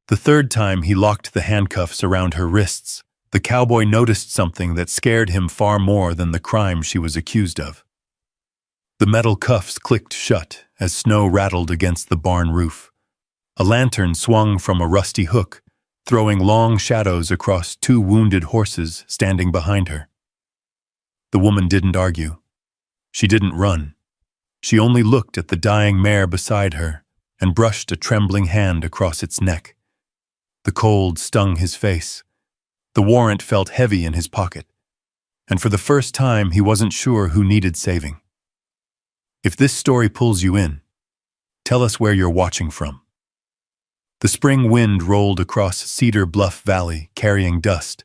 The third time he locked the handcuffs around her wrists, the cowboy noticed something that scared him far more than the crime she was accused of. The metal cuffs clicked shut as snow rattled against the barn roof. A lantern swung from a rusty hook, throwing long shadows across two wounded horses standing behind her. The woman didn't argue. She didn't run. She only looked at the dying mare beside her and brushed a trembling hand across its neck. The cold stung his face. The warrant felt heavy in his pocket, and for the first time he wasn't sure who needed saving. If this story pulls you in, tell us where you're watching from. The spring wind rolled across Cedar Bluff Valley, carrying dust,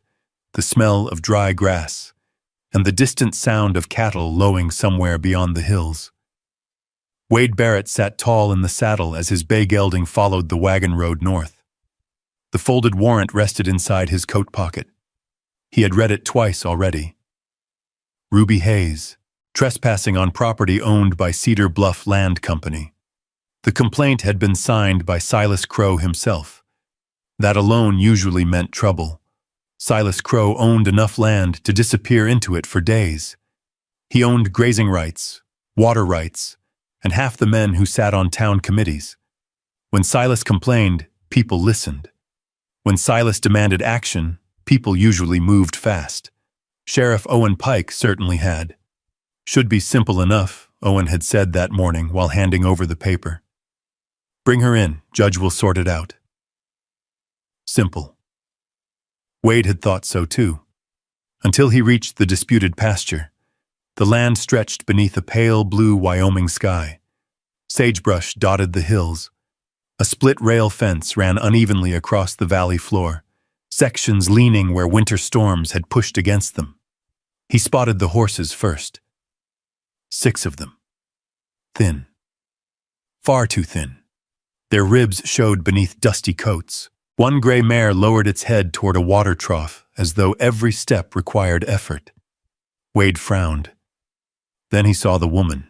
the smell of dry grass, and the distant sound of cattle lowing somewhere beyond the hills. Wade Barrett sat tall in the saddle as his bay gelding followed the wagon road north. The folded warrant rested inside his coat pocket. He had read it twice already. Ruby Hayes, trespassing on property owned by Cedar Bluff Land Company. The complaint had been signed by Silas Crow himself. That alone usually meant trouble. Silas Crow owned enough land to disappear into it for days. He owned grazing rights, water rights, and half the men who sat on town committees. When Silas complained, people listened. When Silas demanded action, people usually moved fast. Sheriff Owen Pike certainly had. Should be simple enough, Owen had said that morning while handing over the paper. Bring her in, Judge will sort it out. Simple. Wade had thought so too. Until he reached the disputed pasture. The land stretched beneath a pale blue Wyoming sky. Sagebrush dotted the hills. A split-rail fence ran unevenly across the valley floor, sections leaning where winter storms had pushed against them. He spotted the horses first. 6 of them. Thin. Far too thin. Their ribs showed beneath dusty coats. One gray mare lowered its head toward a water trough, as though every step required effort. Wade frowned. Then he saw the woman.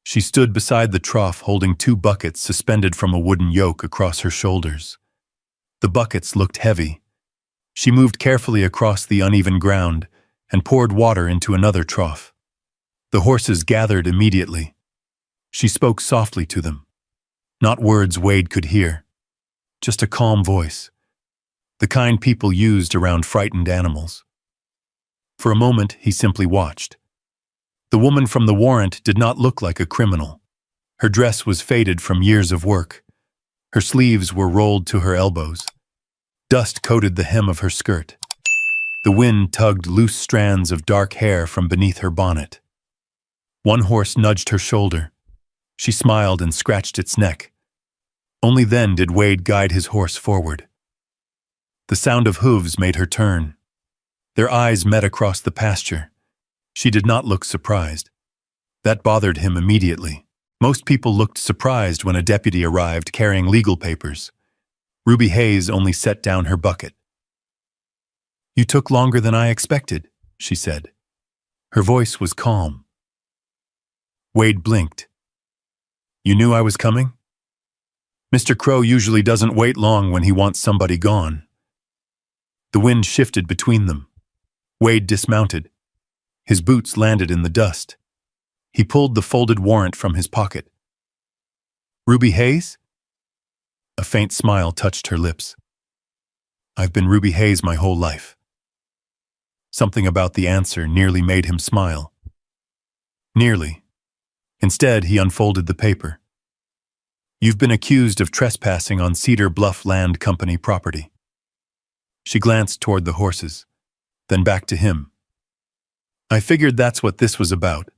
She stood beside the trough holding 2 buckets suspended from a wooden yoke across her shoulders. The buckets looked heavy. She moved carefully across the uneven ground and poured water into another trough. The horses gathered immediately. She spoke softly to them. Not words Wade could hear, just a calm voice, the kind people used around frightened animals. For a moment, he simply watched. The woman from the warrant did not look like a criminal. Her dress was faded from years of work. Her sleeves were rolled to her elbows. Dust coated the hem of her skirt. The wind tugged loose strands of dark hair from beneath her bonnet. One horse nudged her shoulder. She smiled and scratched its neck. Only then did Wade guide his horse forward. The sound of hooves made her turn. Their eyes met across the pasture. She did not look surprised. That bothered him immediately. Most people looked surprised when a deputy arrived carrying legal papers. Ruby Hayes only set down her bucket. "You took longer than I expected," she said. Her voice was calm. Wade blinked. "You knew I was coming?" "Mr. Crow usually doesn't wait long when he wants somebody gone." The wind shifted between them. Wade dismounted. His boots landed in the dust. He pulled the folded warrant from his pocket. "Ruby Hayes?" A faint smile touched her lips. "I've been Ruby Hayes my whole life." Something about the answer nearly made him smile. Nearly. Instead, he unfolded the paper. "You've been accused of trespassing on Cedar Bluff Land Company property." She glanced toward the horses, then back to him. "I figured that's what this was about.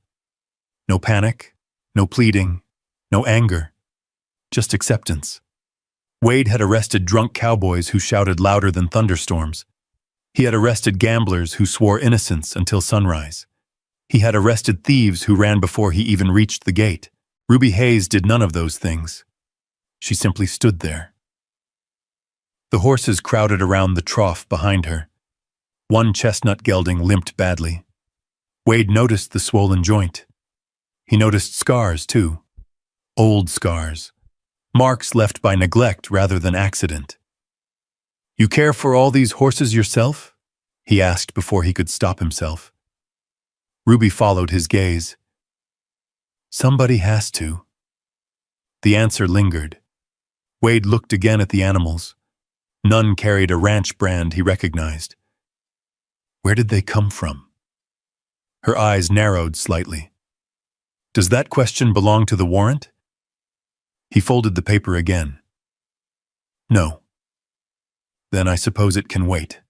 No panic, no pleading, no anger, just acceptance." Wade had arrested drunk cowboys who shouted louder than thunderstorms. He had arrested gamblers who swore innocence until sunrise. He had arrested thieves who ran before he even reached the gate. Ruby Hayes did none of those things. She simply stood there. The horses crowded around the trough behind her. One chestnut gelding limped badly. Wade noticed the swollen joint. He noticed scars, too. Old scars. Marks left by neglect rather than accident. You care for all these horses yourself? He asked before he could stop himself. Ruby followed his gaze. Somebody has to. The answer lingered. Wade looked again at the animals. None carried a ranch brand he recognized. Where did they come from? Her eyes narrowed slightly. Does that question belong to the warrant? He folded the paper again. No. Then I suppose it can wait.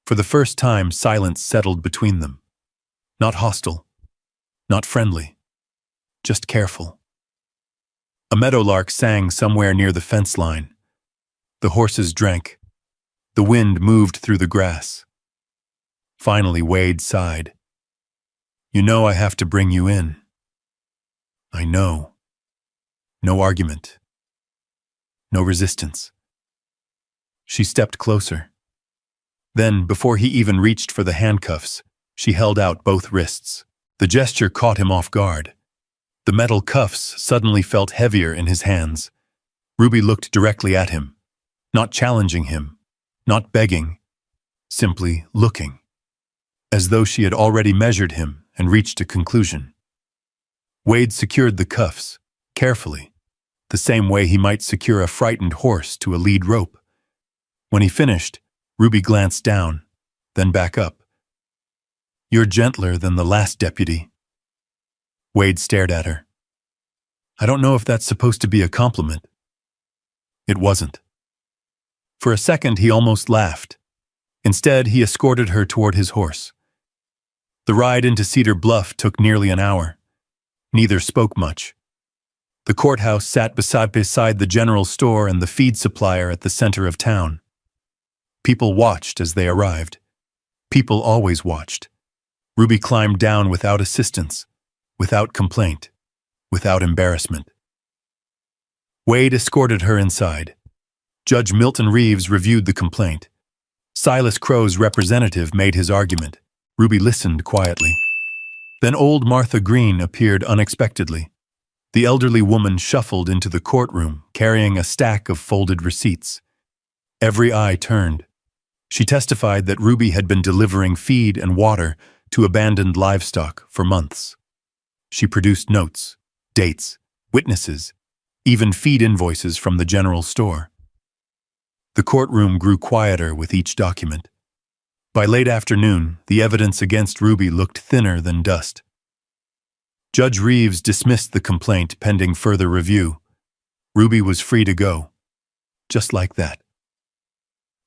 For the first time, silence settled between them. Not hostile, not friendly, just careful. A meadowlark sang somewhere near the fence line. The horses drank. The wind moved through the grass. Finally, Wade sighed. You know I have to bring you in. I know. No argument. No resistance. She stepped closer. Then, before he even reached for the handcuffs, she held out both wrists. The gesture caught him off guard. The metal cuffs suddenly felt heavier in his hands. Ruby looked directly at him, not challenging him, not begging, simply looking, as though she had already measured him and reached a conclusion. Wade secured the cuffs, carefully, the same way he might secure a frightened horse to a lead rope. When he finished, Ruby glanced down, then back up. You're gentler than the last deputy. Wade stared at her. I don't know if that's supposed to be a compliment. It wasn't. For a second, he almost laughed. Instead, he escorted her toward his horse. The ride into Cedar Bluff took nearly an hour. Neither spoke much. The courthouse sat beside the general store and the feed supplier at the center of town. People watched as they arrived. People always watched. Ruby climbed down without assistance, without complaint, without embarrassment. Wade escorted her inside. Judge Milton Reeves reviewed the complaint. Silas Crow's representative made his argument. Ruby listened quietly. Then old Martha Green appeared unexpectedly. The elderly woman shuffled into the courtroom, carrying a stack of folded receipts. Every eye turned. She testified that Ruby had been delivering feed and water to abandoned livestock for months. She produced notes, dates, witnesses, even feed invoices from the general store. The courtroom grew quieter with each document. By late afternoon, the evidence against Ruby looked thinner than dust. Judge Reeves dismissed the complaint pending further review. Ruby was free to go. Just like that.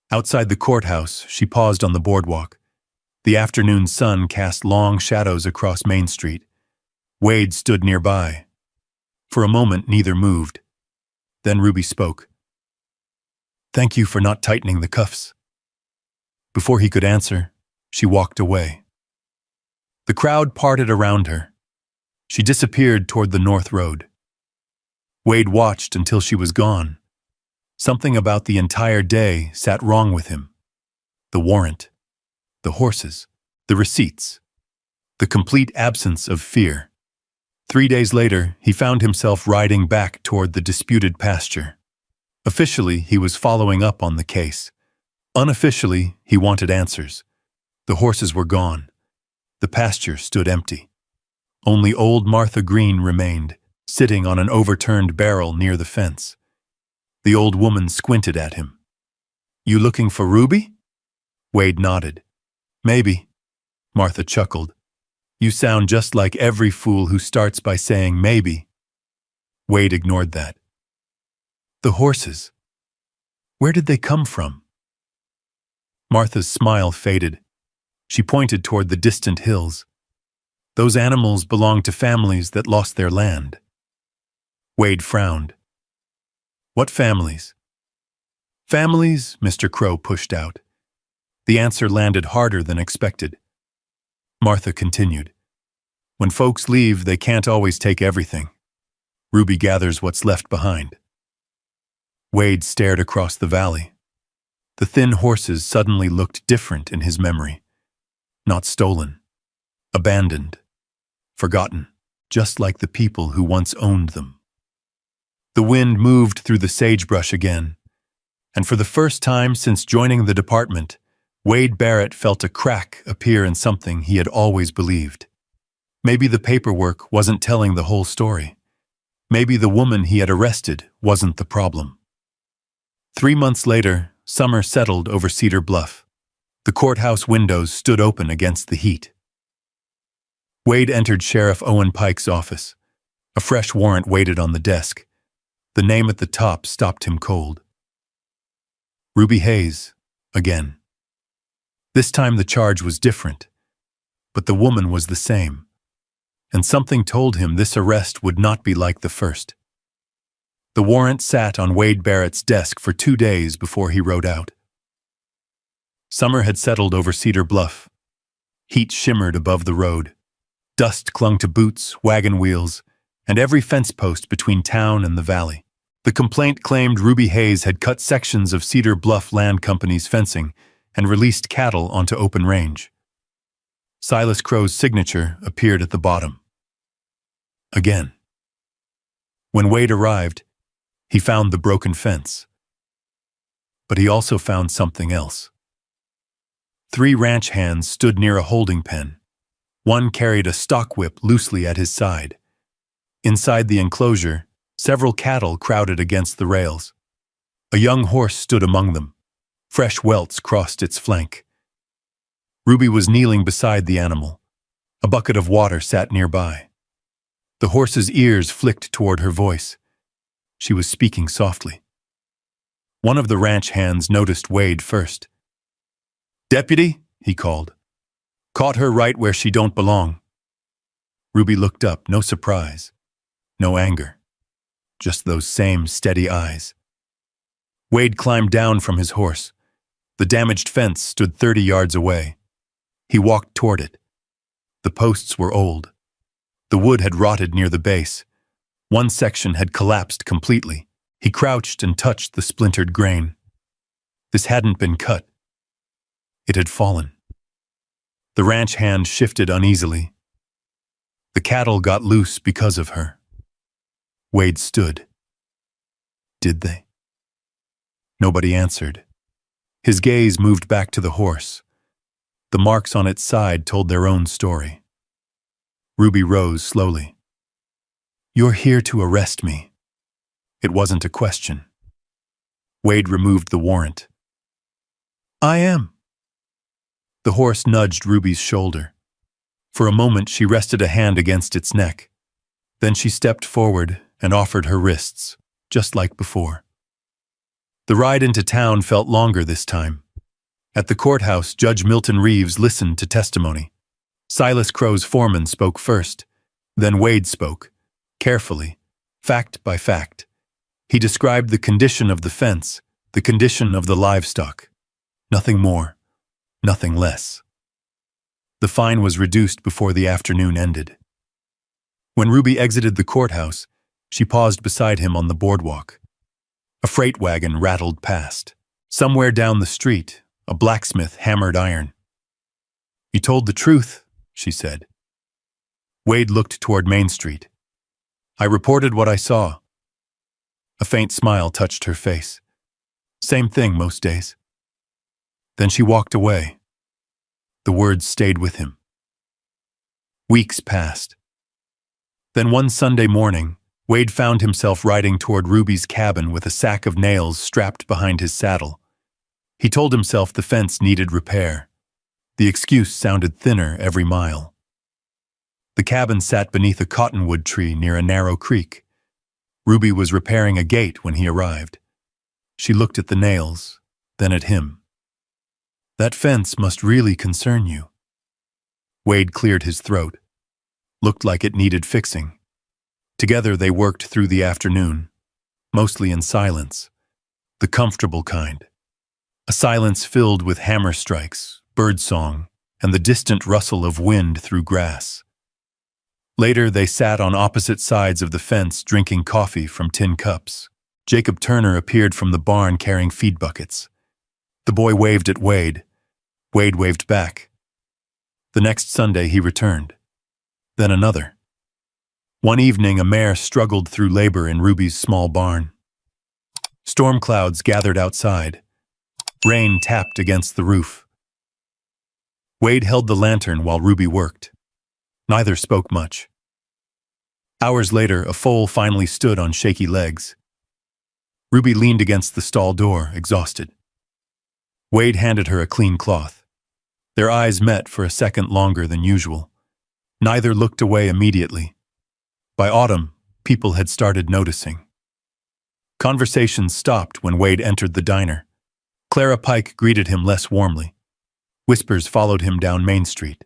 Outside the courthouse, she paused on the boardwalk. The afternoon sun cast long shadows across Main Street. Wade stood nearby. For a moment, neither moved. Then Ruby spoke. Thank you for not tightening the cuffs. Before he could answer, she walked away. The crowd parted around her. She disappeared toward the North Road. Wade watched until she was gone. Something about the entire day sat wrong with him. The warrant, the horses, the receipts, the complete absence of fear. 3 days later, he found himself riding back toward the disputed pasture. Officially, he was following up on the case. Unofficially, he wanted answers. The horses were gone. The pasture stood empty. Only old Martha Green remained, sitting on an overturned barrel near the fence. The old woman squinted at him. You looking for Ruby? Wade nodded. Maybe. Martha chuckled. You sound just like every fool who starts by saying maybe. Wade ignored that. The horses. Where did they come from? Martha's smile faded. She pointed toward the distant hills. Those animals belonged to families that lost their land. Wade frowned. What families? Families, Mr. Crow pushed out. The answer landed harder than expected. Martha continued. When folks leave, they can't always take everything. Ruby gathers what's left behind. Wade stared across the valley. The thin horses suddenly looked different in his memory. Not stolen. Abandoned. Forgotten. Just like the people who once owned them. The wind moved through the sagebrush again. And for the first time since joining the department, Wade Barrett felt a crack appear in something he had always believed. Maybe the paperwork wasn't telling the whole story. Maybe the woman he had arrested wasn't the problem. 3 months later, summer settled over Cedar Bluff. The courthouse windows stood open against the heat. Wade entered Sheriff Owen Pike's office. A fresh warrant waited on the desk. The name at the top stopped him cold. Ruby Hayes, again. This time the charge was different, but the woman was the same, and something told him this arrest would not be like the first. The warrant sat on Wade Barrett's desk for 2 days before he wrote out. Summer had settled over Cedar Bluff. Heat shimmered above the road. Dust clung to boots, wagon wheels, and every fence post between town and the valley. The complaint claimed Ruby Hayes had cut sections of Cedar Bluff Land Company's fencing and released cattle onto open range. Silas Crow's signature appeared at the bottom. Again. When Wade arrived, he found the broken fence. But he also found something else. 3 ranch hands stood near a holding pen. One carried a stock whip loosely at his side. Inside the enclosure, several cattle crowded against the rails. A young horse stood among them. Fresh welts crossed its flank. Ruby was kneeling beside the animal. A bucket of water sat nearby. The horse's ears flicked toward her voice. She was speaking softly. One of the ranch hands noticed Wade first. "Deputy," he called. "Caught her right where she don't belong." Ruby looked up, no surprise, no anger, just those same steady eyes. Wade climbed down from his horse. The damaged fence stood 30 yards away. He walked toward it. The posts were old. The wood had rotted near the base. One section had collapsed completely. He crouched and touched the splintered grain. This hadn't been cut. It had fallen. The ranch hand shifted uneasily. The cattle got loose because of her. Wade stood. Did they? Nobody answered. His gaze moved back to the horse. The marks on its side told their own story. Ruby rose slowly. "You're here to arrest me." It wasn't a question. Wade removed the warrant. "I am." The horse nudged Ruby's shoulder. For a moment she rested a hand against its neck. Then she stepped forward and offered her wrists, just like before. The ride into town felt longer this time. At the courthouse, Judge Milton Reeves listened to testimony. Silas Crow's foreman spoke first. Then Wade spoke, carefully, fact by fact. He described the condition of the fence, the condition of the livestock. Nothing more. Nothing less. The fine was reduced before the afternoon ended. When Ruby exited the courthouse, she paused beside him on the boardwalk. A freight wagon rattled past. Somewhere down the street, a blacksmith hammered iron. "You told the truth," she said. Wade looked toward Main Street. "I reported what I saw." A faint smile touched her face. "Same thing most days." Then she walked away. The words stayed with him. Weeks passed. Then one Sunday morning, Wade found himself riding toward Ruby's cabin with a sack of nails strapped behind his saddle. He told himself the fence needed repair. The excuse sounded thinner every mile. The cabin sat beneath a cottonwood tree near a narrow creek. Ruby was repairing a gate when he arrived. She looked at the nails, then at him. "That fence must really concern you." Wade cleared his throat. Looked like it needed fixing. Together they worked through the afternoon, mostly in silence, the comfortable kind. A silence filled with hammer strikes, birdsong, and the distant rustle of wind through grass. Later they sat on opposite sides of the fence drinking coffee from tin cups. Jacob Turner appeared from the barn carrying feed buckets. The boy waved at Wade. Wade waved back. The next Sunday he returned. Then another. One evening a mare struggled through labor in Ruby's small barn. Storm clouds gathered outside. Rain tapped against the roof. Wade held the lantern while Ruby worked. Neither spoke much. Hours later, a foal finally stood on shaky legs. Ruby leaned against the stall door, exhausted. Wade handed her a clean cloth. Their eyes met for a second longer than usual. Neither looked away immediately. By autumn, people had started noticing. Conversations stopped when Wade entered the diner. Clara Pike greeted him less warmly. Whispers followed him down Main Street.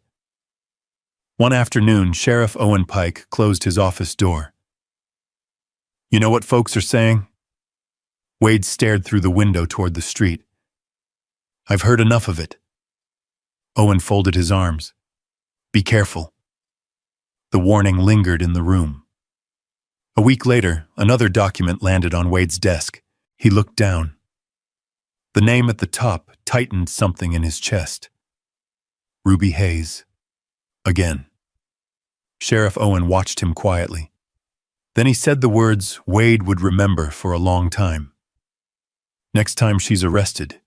One afternoon, Sheriff Owen Pike closed his office door. "You know what folks are saying?" Wade stared through the window toward the street. "I've heard enough of it." Owen folded his arms. "Be careful." The warning lingered in the room. A week later, another document landed on Wade's desk. He looked down. The name at the top tightened something in his chest. Ruby Hayes. Again. Sheriff Owen watched him quietly. Then he said the words Wade would remember for a long time. "Next time she's arrested,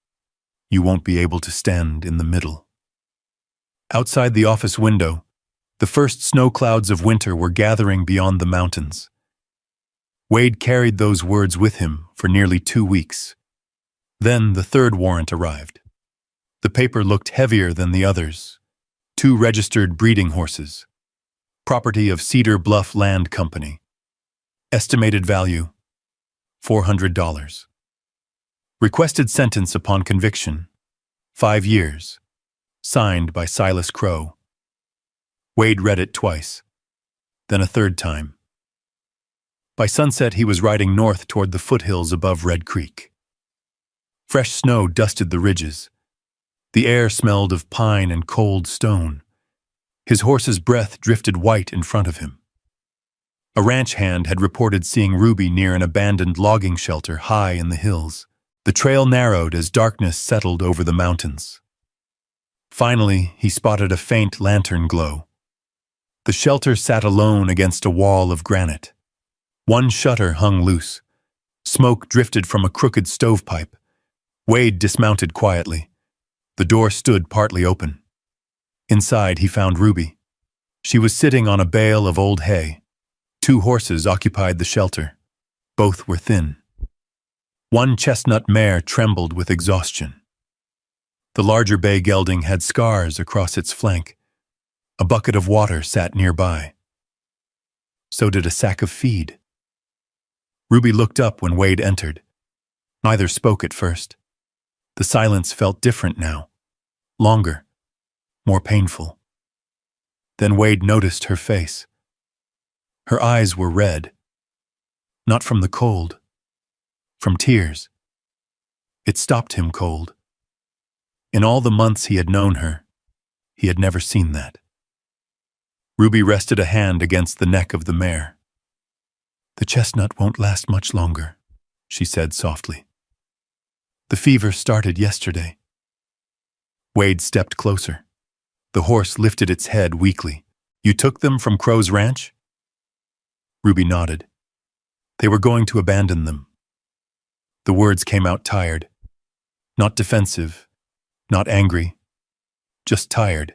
you won't be able to stand in the middle." Outside the office window, the first snow clouds of winter were gathering beyond the mountains. Wade carried those words with him for nearly 2 weeks. Then the third warrant arrived. The paper looked heavier than the others. 2 registered breeding horses. Property of Cedar Bluff Land Company. Estimated value, $400. Requested sentence upon conviction, 5 years. Signed by Silas Crow. Wade read it twice, then a third time. By sunset, he was riding north toward the foothills above Red Creek. Fresh snow dusted the ridges. The air smelled of pine and cold stone. His horse's breath drifted white in front of him. A ranch hand had reported seeing Ruby near an abandoned logging shelter high in the hills. The trail narrowed as darkness settled over the mountains. Finally, he spotted a faint lantern glow. The shelter sat alone against a wall of granite. One shutter hung loose. Smoke drifted from a crooked stovepipe. Wade dismounted quietly. The door stood partly open. Inside, he found Ruby. She was sitting on a bale of old hay. 2 horses occupied the shelter. Both were thin. One chestnut mare trembled with exhaustion. The larger bay gelding had scars across its flank. A bucket of water sat nearby. So did a sack of feed. Ruby looked up when Wade entered. Neither spoke at first. The silence felt different now. Longer. More painful. Then Wade noticed her face. Her eyes were red. Not from the cold. From tears. It stopped him cold. In all the months he had known her, he had never seen that. Ruby rested a hand against the neck of the mare. "The chestnut won't last much longer," she said softly. "The fever started yesterday." Wade stepped closer. The horse lifted its head weakly. "You took them from Crow's ranch?" Ruby nodded. They were going to abandon them. The words came out tired. Not defensive, not angry, just tired.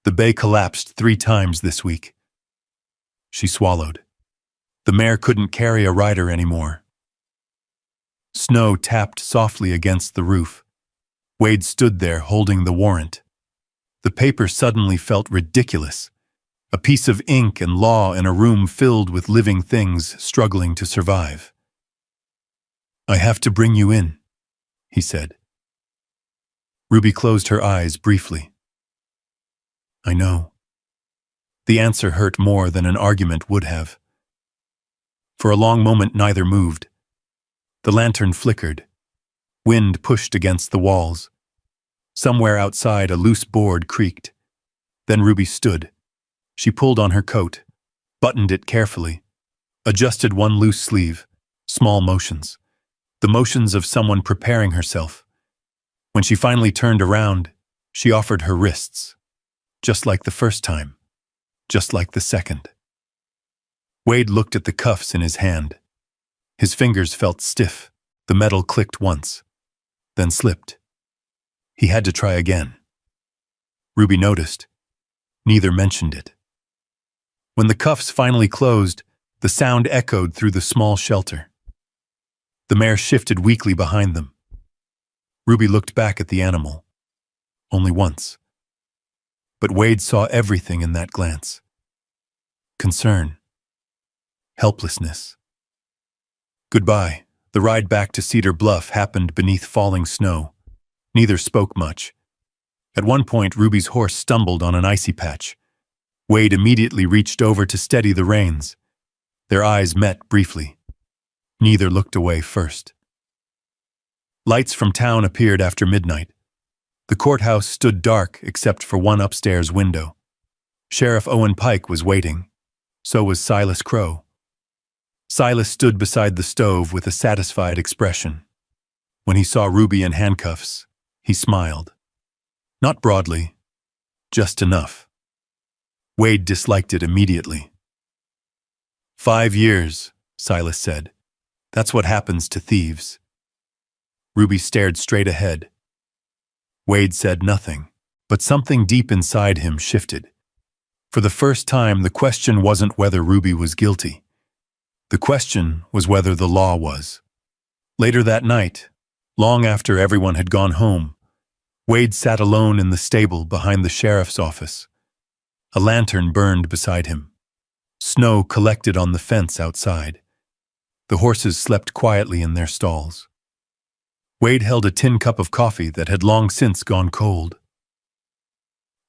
"The bay collapsed 3 times this week." She swallowed. The mare couldn't carry a rider anymore. Snow tapped softly against the roof. Wade stood there holding the warrant. The paper suddenly felt ridiculous. A piece of ink and law in a room filled with living things struggling to survive. "I have to bring you in," he said. Ruby closed her eyes briefly. "I know." The answer hurt more than an argument would have. For a long moment neither moved. The lantern flickered. Wind pushed against the walls. Somewhere outside a loose board creaked. Then Ruby stood. She pulled on her coat, buttoned it carefully, adjusted one loose sleeve, small motions. The motions of someone preparing herself. When she finally turned around, she offered her wrists. Just like the first time. Just like the second. Wade looked at the cuffs in his hand. His fingers felt stiff. The metal clicked once, then slipped. He had to try again. Ruby noticed. Neither mentioned it. When the cuffs finally closed, the sound echoed through the small shelter. The mare shifted weakly behind them. Ruby looked back at the animal. Only once. But Wade saw everything in that glance. Concern. Helplessness. Goodbye. The ride back to Cedar Bluff happened beneath falling snow. Neither spoke much. At one point, Ruby's horse stumbled on an icy patch. Wade immediately reached over to steady the reins. Their eyes met briefly. Neither looked away first. Lights from town appeared after midnight. The courthouse stood dark except for one upstairs window. Sheriff Owen Pike was waiting. So was Silas Crow. Silas stood beside the stove with a satisfied expression. When he saw Ruby in handcuffs, he smiled. Not broadly, just enough. Wade disliked it immediately. 5 years, Silas said. That's what happens to thieves. Ruby stared straight ahead. Wade said nothing, but something deep inside him shifted. For the first time, the question wasn't whether Ruby was guilty. The question was whether the law was. Later that night, long after everyone had gone home, Wade sat alone in the stable behind the sheriff's office. A lantern burned beside him. Snow collected on the fence outside. The horses slept quietly in their stalls. Wade held a tin cup of coffee that had long since gone cold.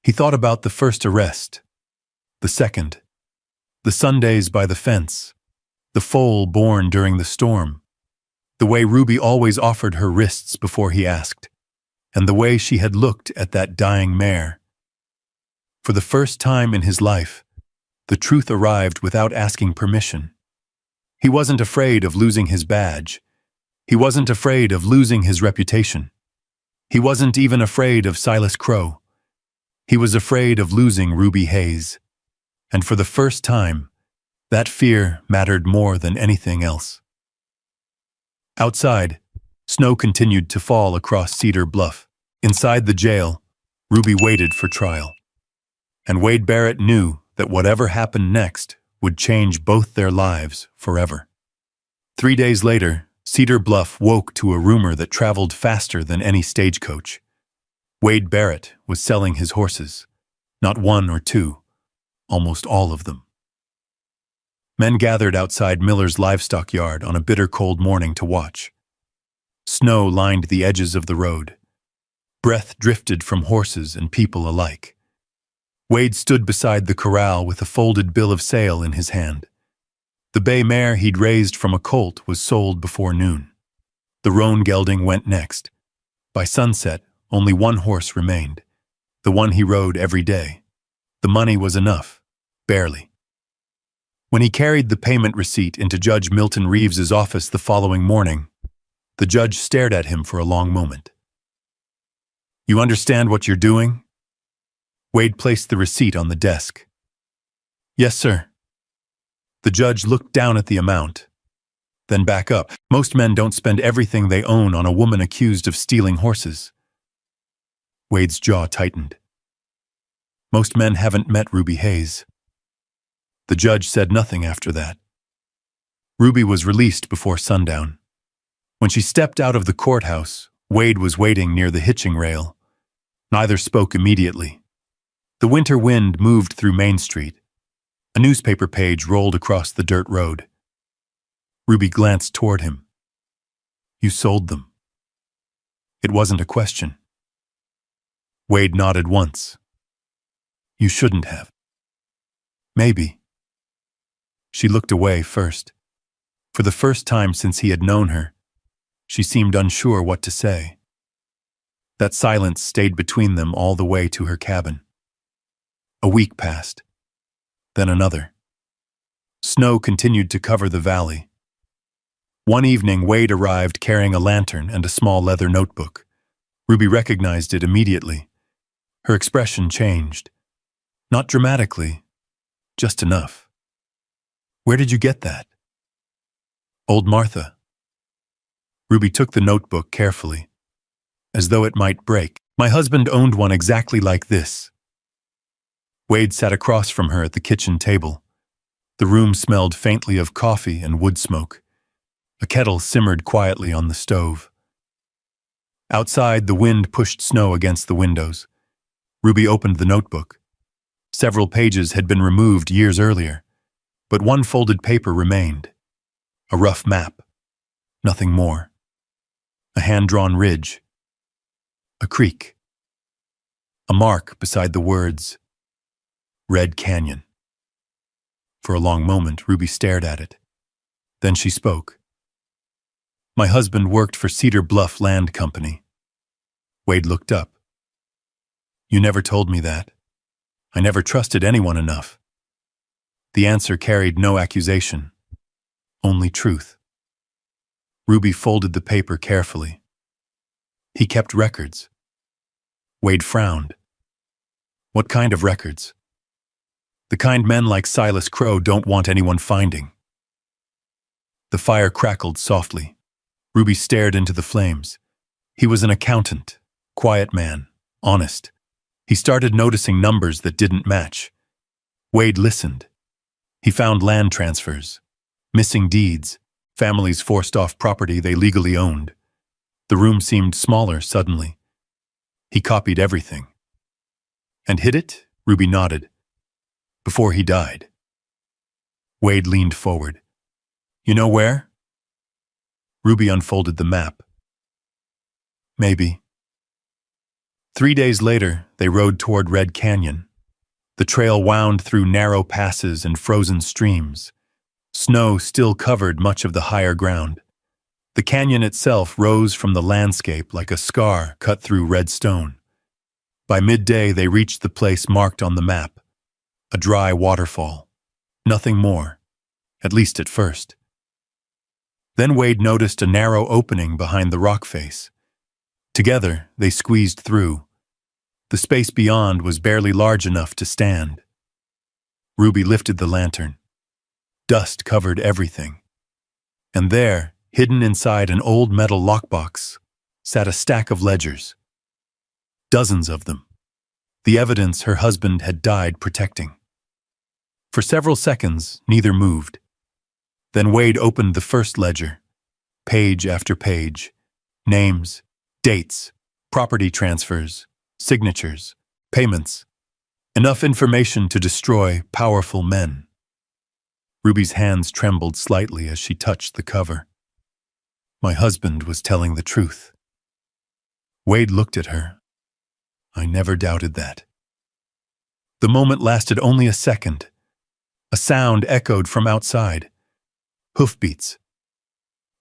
He thought about the first arrest, the second, the Sundays by the fence, the foal born during the storm, the way Ruby always offered her wrists before he asked, and the way she had looked at that dying mare. For the first time in his life, the truth arrived without asking permission. He wasn't afraid of losing his badge. He wasn't afraid of losing his reputation. He wasn't even afraid of Silas Crow. He was afraid of losing Ruby Hayes. And for the first time, that fear mattered more than anything else. Outside, snow continued to fall across Cedar Bluff. Inside the jail, Ruby waited for trial. And Wade Barrett knew that whatever happened next would change both their lives forever. 3 days later, Cedar Bluff woke to a rumor that traveled faster than any stagecoach. Wade Barrett was selling his horses. Not one or two, almost all of them. Men gathered outside Miller's livestock yard on a bitter cold morning to watch. Snow lined the edges of the road. Breath drifted from horses and people alike. Wade stood beside the corral with a folded bill of sale in his hand. The bay mare he'd raised from a colt was sold before noon. The roan gelding went next. By sunset, only one horse remained, the one he rode every day. The money was enough, barely. When he carried the payment receipt into Judge Milton Reeves's office the following morning, the judge stared at him for a long moment. "You understand what you're doing?" Wade placed the receipt on the desk. "Yes, sir." The judge looked down at the amount, then back up. Most men don't spend everything they own on a woman accused of stealing horses. Wade's jaw tightened. Most men haven't met Ruby Hayes. The judge said nothing after that. Ruby was released before sundown. When she stepped out of the courthouse, Wade was waiting near the hitching rail. Neither spoke immediately. The winter wind moved through Main Street. A newspaper page rolled across the dirt road. Ruby glanced toward him. "You sold them." It wasn't a question. Wade nodded once. "You shouldn't have." "Maybe." She looked away first. For the first time since he had known her, she seemed unsure what to say. That silence stayed between them all the way to her cabin. A week passed. Then another. Snow continued to cover the valley. One evening, Wade arrived carrying a lantern and a small leather notebook. Ruby recognized it immediately. Her expression changed. Not dramatically, just enough. "Where did you get that?" "Old Martha." Ruby took the notebook carefully, as though it might break. My husband owned one exactly like this. Wade sat across from her at the kitchen table. The room smelled faintly of coffee and wood smoke. A kettle simmered quietly on the stove. Outside, the wind pushed snow against the windows. Ruby opened the notebook. Several pages had been removed years earlier, but one folded paper remained. A rough map. Nothing more. A hand-drawn ridge. A creek. A mark beside the words, Red Canyon. For a long moment, Ruby stared at it. Then she spoke. My husband worked for Cedar Bluff Land Company. Wade looked up. You never told me that. I never trusted anyone enough. The answer carried no accusation, only truth. Ruby folded the paper carefully. He kept records. Wade frowned. What kind of records? The kind men like Silas Crow don't want anyone finding. The fire crackled softly. Ruby stared into the flames. He was an accountant, quiet man, honest. He started noticing numbers that didn't match. Wade listened. He found land transfers, missing deeds, families forced off property they legally owned. The room seemed smaller suddenly. He copied everything. And hid it? Ruby nodded. Before he died. Wade leaned forward. You know where? Ruby unfolded the map. Maybe. 3 days later, they rode toward Red Canyon. The trail wound through narrow passes and frozen streams. Snow still covered much of the higher ground. The canyon itself rose from the landscape like a scar cut through red stone. By midday, they reached the place marked on the map. A dry waterfall. Nothing more, at least at first. Then Wade noticed a narrow opening behind the rock face. Together, they squeezed through. The space beyond was barely large enough to stand. Ruby lifted the lantern. Dust covered everything. And there, hidden inside an old metal lockbox, sat a stack of ledgers. Dozens of them. The evidence her husband had died protecting. For several seconds, neither moved. Then Wade opened the first ledger. Page after page. Names, dates, property transfers, signatures, payments. Enough information to destroy powerful men. Ruby's hands trembled slightly as she touched the cover. My husband was telling the truth. Wade looked at her. I never doubted that. The moment lasted only a second. A sound echoed from outside. Hoofbeats.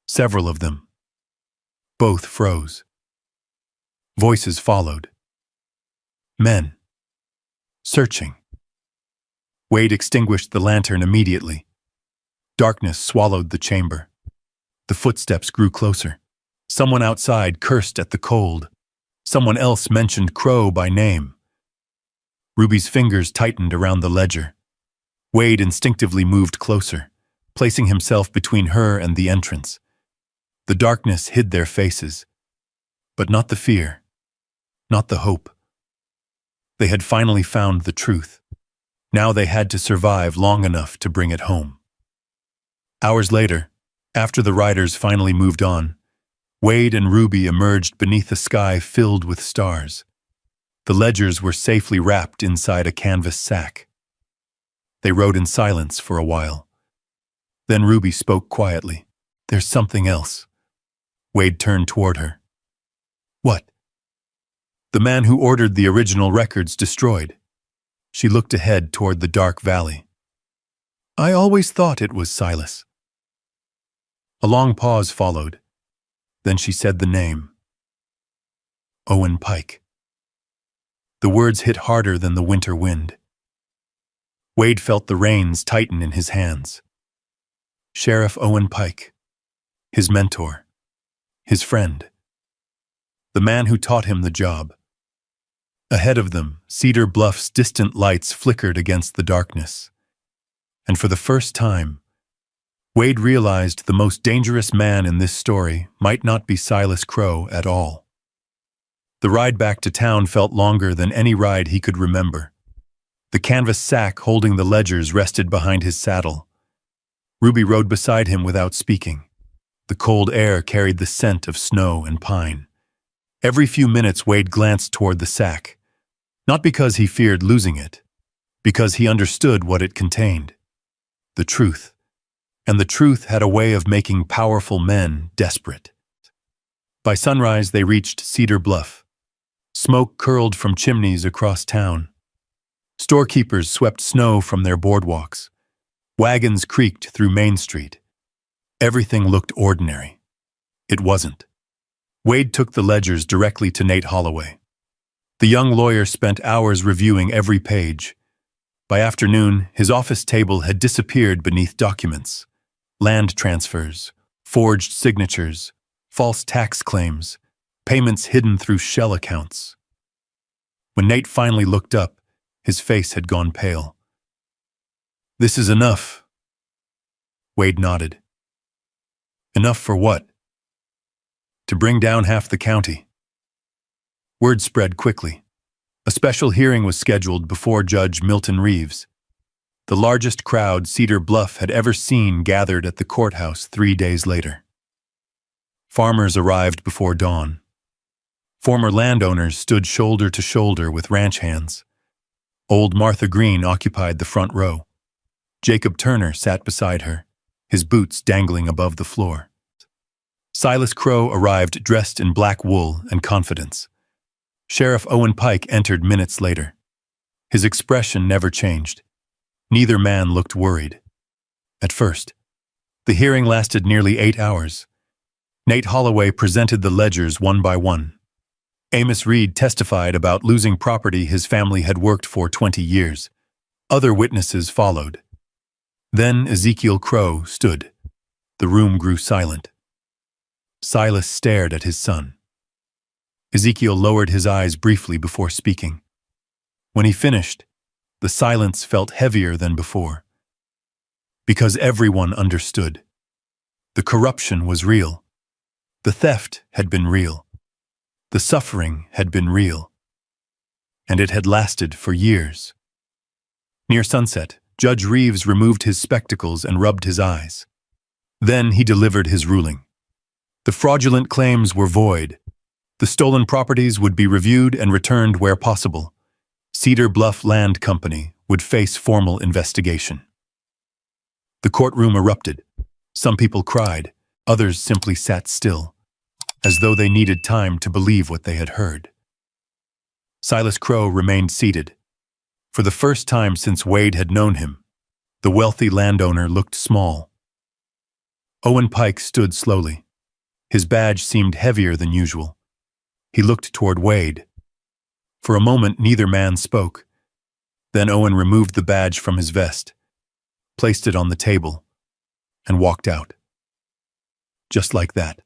Several of them. Both froze. Voices followed. Men. Searching. Wade extinguished the lantern immediately. Darkness swallowed the chamber. The footsteps grew closer. Someone outside cursed at the cold. Someone else mentioned Crow by name. Ruby's fingers tightened around the ledger. Wade instinctively moved closer, placing himself between her and the entrance. The darkness hid their faces, but not the fear, not the hope. They had finally found the truth. Now they had to survive long enough to bring it home. Hours later, after the riders finally moved on, Wade and Ruby emerged beneath a sky filled with stars. The ledgers were safely wrapped inside a canvas sack. They rode in silence for a while. Then Ruby spoke quietly. There's something else. Wade turned toward her. What? The man who ordered the original records destroyed. She looked ahead toward the dark valley. I always thought it was Silas. A long pause followed. Then she said the name. Owen Pike. The words hit harder than the winter wind. Wade felt the reins tighten in his hands. Sheriff Owen Pike. His mentor. His friend. The man who taught him the job. Ahead of them, Cedar Bluff's distant lights flickered against the darkness. And for the first time, Wade realized the most dangerous man in this story might not be Silas Crow at all. The ride back to town felt longer than any ride he could remember. The canvas sack holding the ledgers rested behind his saddle. Ruby rode beside him without speaking. The cold air carried the scent of snow and pine. Every few minutes Wade glanced toward the sack, not because he feared losing it, because he understood what it contained. The truth. And the truth had a way of making powerful men desperate. By sunrise they reached Cedar Bluff. Smoke curled from chimneys across town. Storekeepers swept snow from their boardwalks. Wagons creaked through Main Street. Everything looked ordinary. It wasn't. Wade took the ledgers directly to Nate Holloway. The young lawyer spent hours reviewing every page. By afternoon, his office table had disappeared beneath documents. Land transfers, forged signatures, false tax claims, payments hidden through shell accounts. When Nate finally looked up, his face had gone pale. "This is enough." Wade nodded. "Enough for what?" "To bring down half the county." Word spread quickly. A special hearing was scheduled before Judge Milton Reeves. The largest crowd Cedar Bluff had ever seen gathered at the courthouse 3 days later. Farmers arrived before dawn. Former landowners stood shoulder to shoulder with ranch hands. Old Martha Green occupied the front row. Jacob Turner sat beside her, his boots dangling above the floor. Silas Crow arrived dressed in black wool and confidence. Sheriff Owen Pike entered minutes later. His expression never changed. Neither man looked worried. At first, the hearing lasted nearly 8 hours. Nate Holloway presented the ledgers one by one. Amos Reed testified about losing property his family had worked for 20 years. Other witnesses followed. Then Ezekiel Crow stood. The room grew silent. Silas stared at his son. Ezekiel lowered his eyes briefly before speaking. When he finished, the silence felt heavier than before. Because everyone understood. The corruption was real. The theft had been real. The suffering had been real. And it had lasted for years. Near sunset, Judge Reeves removed his spectacles and rubbed his eyes. Then he delivered his ruling. The fraudulent claims were void. The stolen properties would be reviewed and returned where possible. Cedar Bluff Land Company would face formal investigation. The courtroom erupted. Some people cried, others simply sat still, as though they needed time to believe what they had heard. Silas Crow remained seated. For the first time since Wade had known him, the wealthy landowner looked small. Owen Pike stood slowly. His badge seemed heavier than usual. He looked toward Wade. For a moment, neither man spoke. Then Owen removed the badge from his vest, placed it on the table, and walked out. Just like that.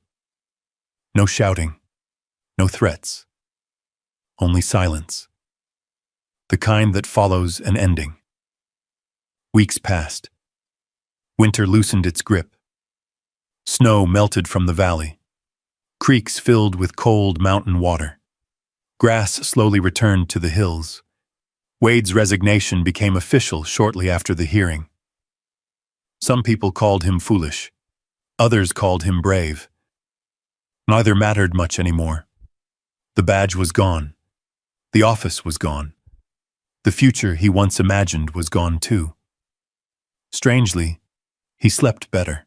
No shouting, no threats, only silence. The kind that follows an ending. Weeks passed. Winter loosened its grip. Snow melted from the valley. Creeks filled with cold mountain water. Grass slowly returned to the hills. Wade's resignation became official shortly after the hearing. Some people called him foolish. Others called him brave. Neither mattered much anymore. The badge was gone. The office was gone. The future he once imagined was gone too. Strangely, he slept better.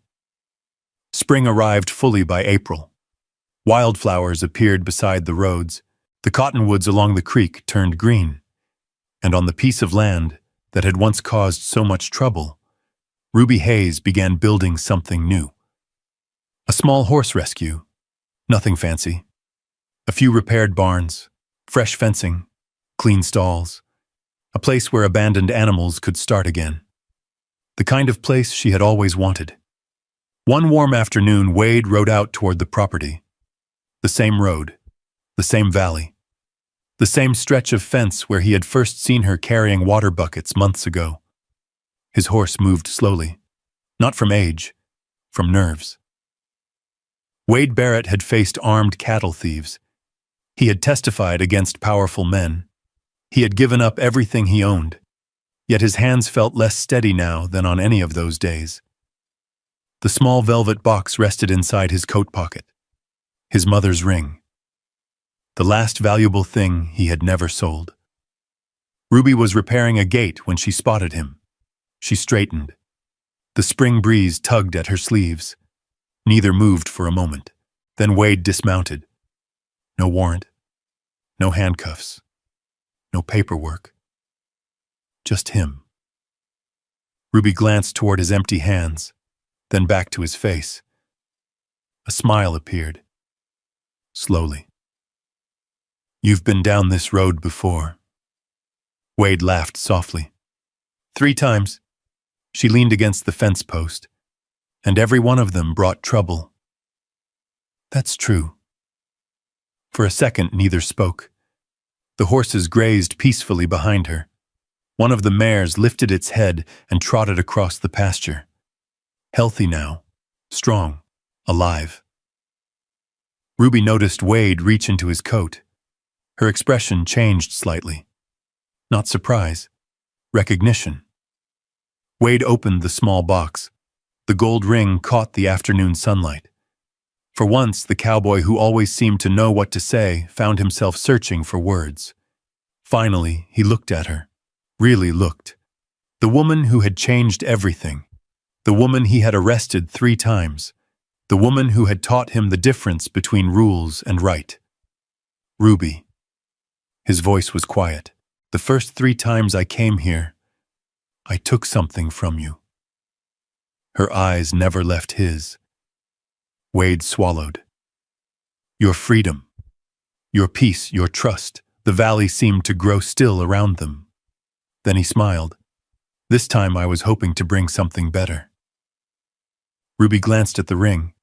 Spring arrived fully by April. Wildflowers appeared beside the roads. The cottonwoods along the creek turned green. And on the piece of land that had once caused so much trouble, Ruby Hayes began building something new. A small horse rescue. Nothing fancy. A few repaired barns, fresh fencing, clean stalls. A place where abandoned animals could start again. The kind of place she had always wanted. One warm afternoon, Wade rode out toward the property. The same road, the same valley, the same stretch of fence where he had first seen her carrying water buckets months ago. His horse moved slowly, not from age, from nerves. Wade Barrett had faced armed cattle thieves. He had testified against powerful men. He had given up everything he owned. Yet his hands felt less steady now than on any of those days. The small velvet box rested inside his coat pocket. His mother's ring. The last valuable thing he had never sold. Ruby was repairing a gate when she spotted him. She straightened. The spring breeze tugged at her sleeves. Neither moved for a moment. Then Wade dismounted. No warrant. No handcuffs. No paperwork. Just him. Ruby glanced toward his empty hands, then back to his face. A smile appeared. Slowly. You've been down this road before. Wade laughed softly. 3 times. She leaned against the fence post, and every one of them brought trouble. That's true. For a second, neither spoke. The horses grazed peacefully behind her. One of the mares lifted its head and trotted across the pasture. Healthy now, strong, alive. Ruby noticed Wade reach into his coat. Her expression changed slightly. Not surprise, recognition. Wade opened the small box. The gold ring caught the afternoon sunlight. For once, the cowboy who always seemed to know what to say found himself searching for words. Finally, he looked at her. Really looked. The woman who had changed everything. The woman he had arrested 3 times. The woman who had taught him the difference between rules and right. Ruby. His voice was quiet. The first 3 times I came here, I took something from you. Her eyes never left his. Wade swallowed. Your freedom. Your peace, your trust. The valley seemed to grow still around them. Then he smiled. This time I was hoping to bring something better. Ruby glanced at the ring,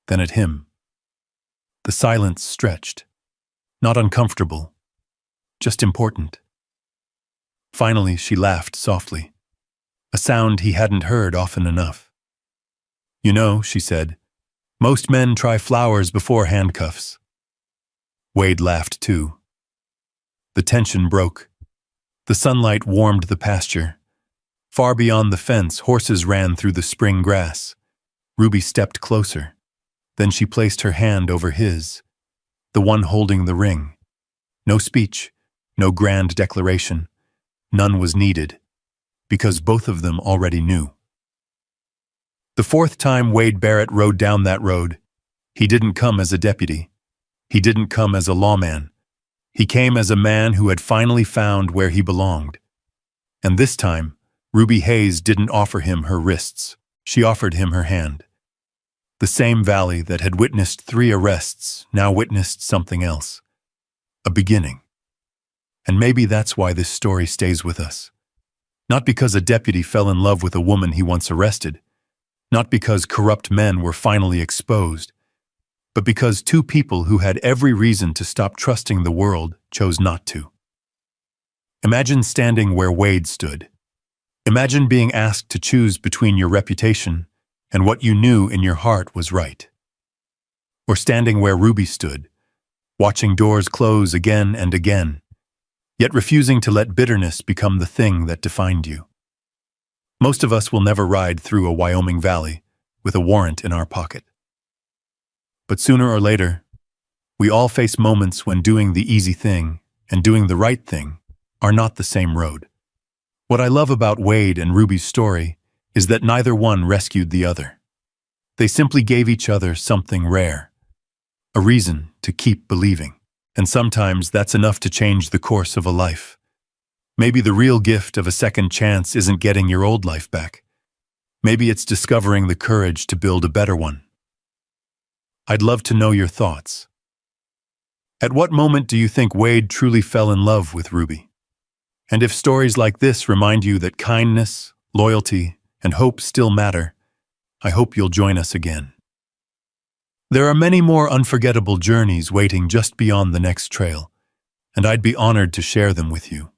then at him. The silence stretched. Not uncomfortable, just important. Finally, she laughed softly, a sound he hadn't heard often enough. You know, she said, most men try flowers before handcuffs. Wade laughed too. The tension broke. The sunlight warmed the pasture. Far beyond the fence, horses ran through the spring grass. Ruby stepped closer. Then she placed her hand over his, the one holding the ring. No speech, no grand declaration. None was needed, because both of them already knew. The 4th time Wade Barrett rode down that road, he didn't come as a deputy. He didn't come as a lawman. He came as a man who had finally found where he belonged. And this time, Ruby Hayes didn't offer him her wrists. She offered him her hand. The same valley that had witnessed 3 arrests now witnessed something else. A beginning. And maybe that's why this story stays with us. Not because a deputy fell in love with a woman he once arrested. Not because corrupt men were finally exposed. But because 2 people who had every reason to stop trusting the world chose not to. Imagine standing where Wade stood. Imagine being asked to choose between your reputation and what you knew in your heart was right. Or standing where Ruby stood, watching doors close again and again, yet refusing to let bitterness become the thing that defined you. Most of us will never ride through a Wyoming valley with a warrant in our pocket. But sooner or later, we all face moments when doing the easy thing and doing the right thing are not the same road. What I love about Wade and Ruby's story is that neither one rescued the other. They simply gave each other something rare, a reason to keep believing. And sometimes that's enough to change the course of a life. Maybe the real gift of a second chance isn't getting your old life back. Maybe it's discovering the courage to build a better one. I'd love to know your thoughts. At what moment do you think Wade truly fell in love with Ruby? And if stories like this remind you that kindness, loyalty, and hope still matter, I hope you'll join us again. There are many more unforgettable journeys waiting just beyond the next trail, and I'd be honored to share them with you.